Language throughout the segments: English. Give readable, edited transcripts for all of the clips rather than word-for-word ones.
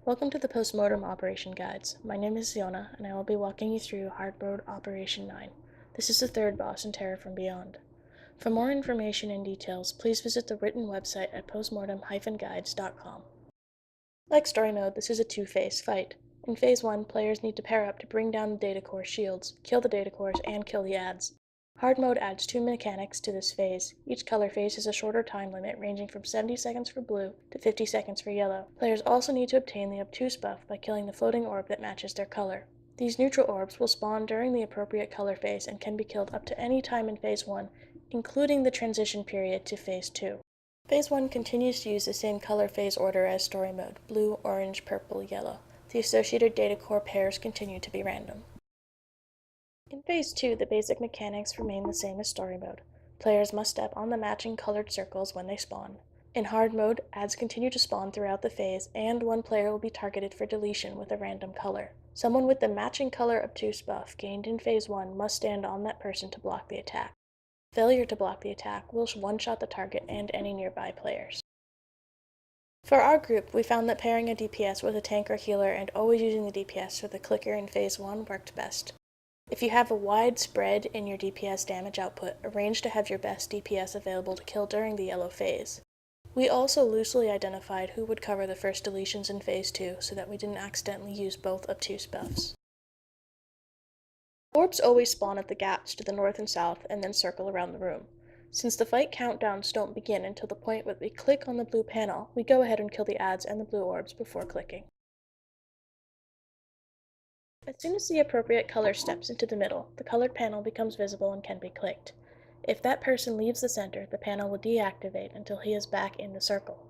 Welcome to the Postmortem Operation Guides. My name is Ziona, and I will be walking you through Hard Mode Operation 9. This is the third boss in Terror from Beyond. For more information and details, please visit the written website at postmortem-guides.com. Like Story Mode, this is a two-phase fight. In Phase 1, players need to pair up to bring down the data core shields, kill the data cores, and kill the ads. Hard Mode adds two mechanics to this phase. Each color phase has a shorter time limit ranging from 70 seconds for blue to 50 seconds for yellow. Players also need to obtain the obtuse buff by killing the floating orb that matches their color. These neutral orbs will spawn during the appropriate color phase and can be killed up to any time in Phase 1, including the transition period to Phase 2. Phase 1 continues to use the same color phase order as Story Mode: blue, orange, purple, yellow. The associated data core pairs continue to be random. In Phase 2, the basic mechanics remain the same as Story Mode. Players must step on the matching colored circles when they spawn. In Hard Mode, ads continue to spawn throughout the phase, and one player will be targeted for deletion with a random color. Someone with the matching color obtuse buff gained in Phase 1 must stand on that person to block the attack. Failure to block the attack will one-shot the target and any nearby players. For our group, we found that pairing a DPS with a tank or healer and always using the DPS for the clicker in Phase 1 worked best. If you have a wide spread in your DPS damage output, arrange to have your best DPS available to kill during the yellow phase. We also loosely identified who would cover the first deletions in Phase 2 so that we didn't accidentally use both obtuse buffs. Orbs always spawn at the gaps to the north and south and then circle around the room. Since the fight countdowns don't begin until the point where we click on the blue panel, we go ahead and kill the ads and the blue orbs before clicking. As soon as the appropriate color steps into the middle, the colored panel becomes visible and can be clicked. If that person leaves the center, the panel will deactivate until he is back in the circle.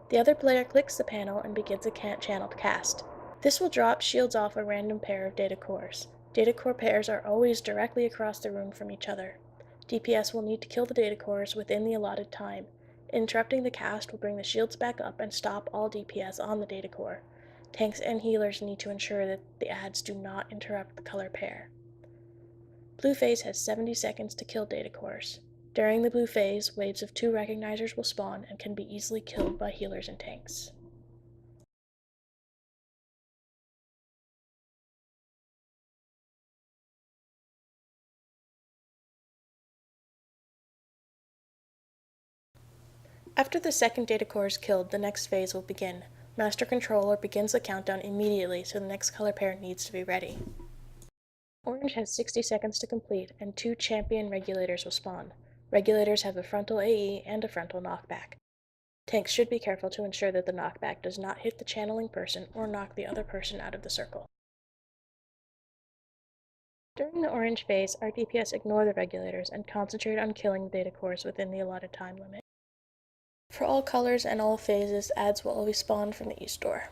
The other player clicks the panel and begins a channeled cast. This will drop shields off a random pair of data cores. Data core pairs are always directly across the room from each other. DPS will need to kill the data cores within the allotted time. Interrupting the cast will bring the shields back up and stop all DPS on the data core. Tanks and healers need to ensure that the ads do not interrupt the color pair. Blue phase has 70 seconds to kill data cores. During the blue phase, waves of 2 recognizers will spawn and can be easily killed by healers and tanks. After the second data core is killed, the next phase will begin. Master Controller begins the countdown immediately, so the next color pair needs to be ready. Orange has 60 seconds to complete, and 2 champion regulators will spawn. Regulators have a frontal AE and a frontal knockback. Tanks should be careful to ensure that the knockback does not hit the channeling person or knock the other person out of the circle. During the orange phase, our DPS ignore the regulators and concentrate on killing the data cores within the allotted time limit. For all colors and all phases, ads will always spawn from the east door.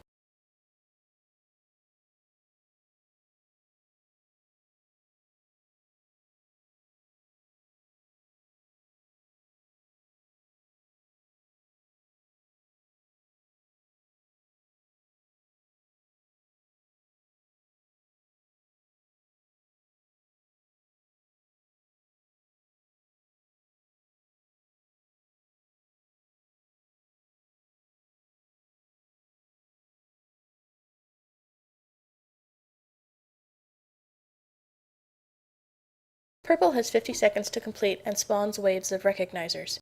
Purple has 50 seconds to complete and spawns waves of recognizers.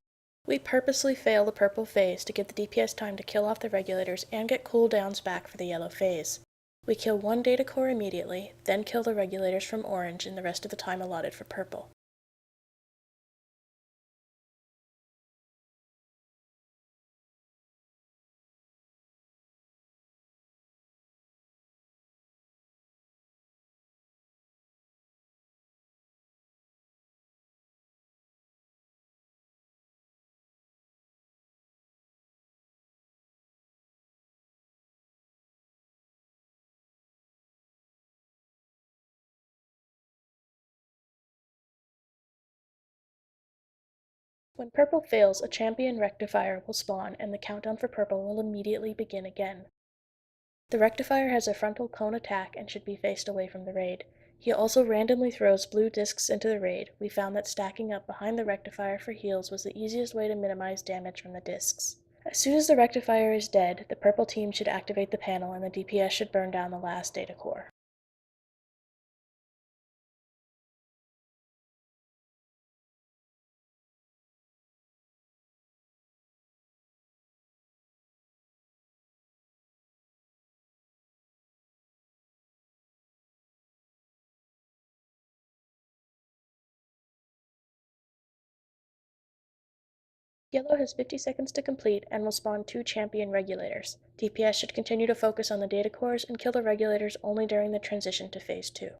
We purposely fail the purple phase to give the DPS time to kill off the regulators and get cooldowns back for the yellow phase. We kill 1 data core immediately, then kill the regulators from orange in the rest of the time allotted for purple. When purple fails, a champion rectifier will spawn and the countdown for purple will immediately begin again. The rectifier has a frontal cone attack and should be faced away from the raid. He also randomly throws blue discs into the raid. We found that stacking up behind the rectifier for heals was the easiest way to minimize damage from the discs. As soon as the rectifier is dead, the purple team should activate the panel and the DPS should burn down the last data core. Yellow has 50 seconds to complete and will spawn 2 champion regulators. DPS should continue to focus on the data cores and kill the regulators only during the transition to Phase 2.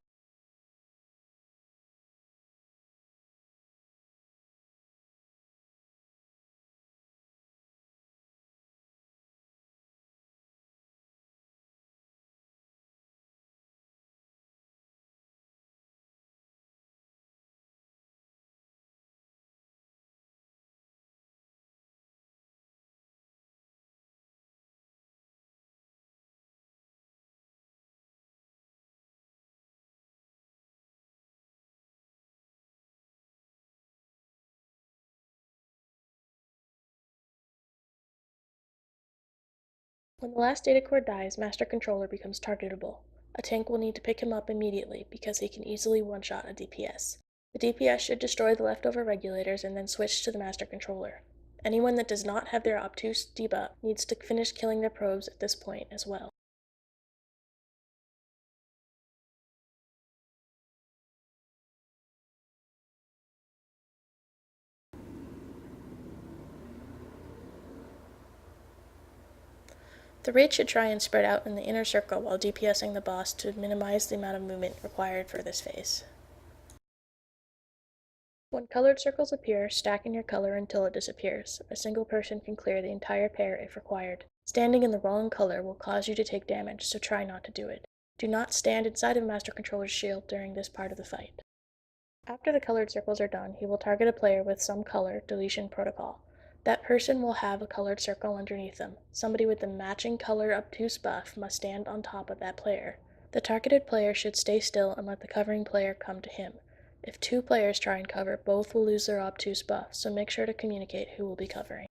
When the last data core dies, Master Controller becomes targetable. A tank will need to pick him up immediately because he can easily one-shot a DPS. The DPS should destroy the leftover regulators and then switch to the Master Controller. Anyone that does not have their obtuse debuff needs to finish killing their probes at this point as well. The raid should try and spread out in the inner circle while DPSing the boss to minimize the amount of movement required for this phase. When colored circles appear, stack in your color until it disappears. A single person can clear the entire pair if required. Standing in the wrong color will cause you to take damage, so try not to do it. Do not stand inside of Master Controller's shield during this part of the fight. After the colored circles are done, he will target a player with some color deletion protocol. That person will have a colored circle underneath them. Somebody with the matching color obtuse buff must stand on top of that player. The targeted player should stay still and let the covering player come to him. If 2 players try and cover, both will lose their obtuse buff, so make sure to communicate who will be covering.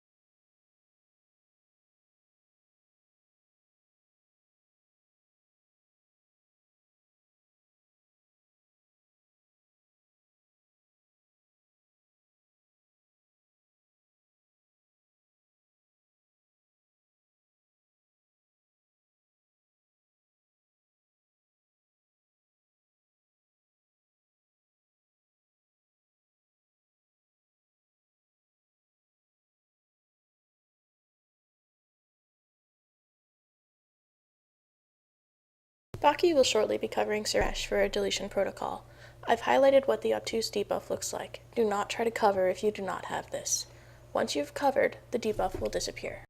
Baki will shortly be covering Suresh for a deletion protocol. I've highlighted what the obtuse debuff looks like. Do not try to cover if you do not have this. Once you've covered, the debuff will disappear.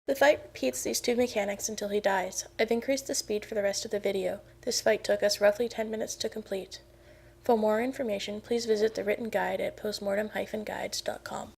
The fight repeats these 2 mechanics until he dies. I've increased the speed for the rest of the video. This fight took us roughly 10 minutes to complete. For more information, please visit the written guide at postmortem-guides.com.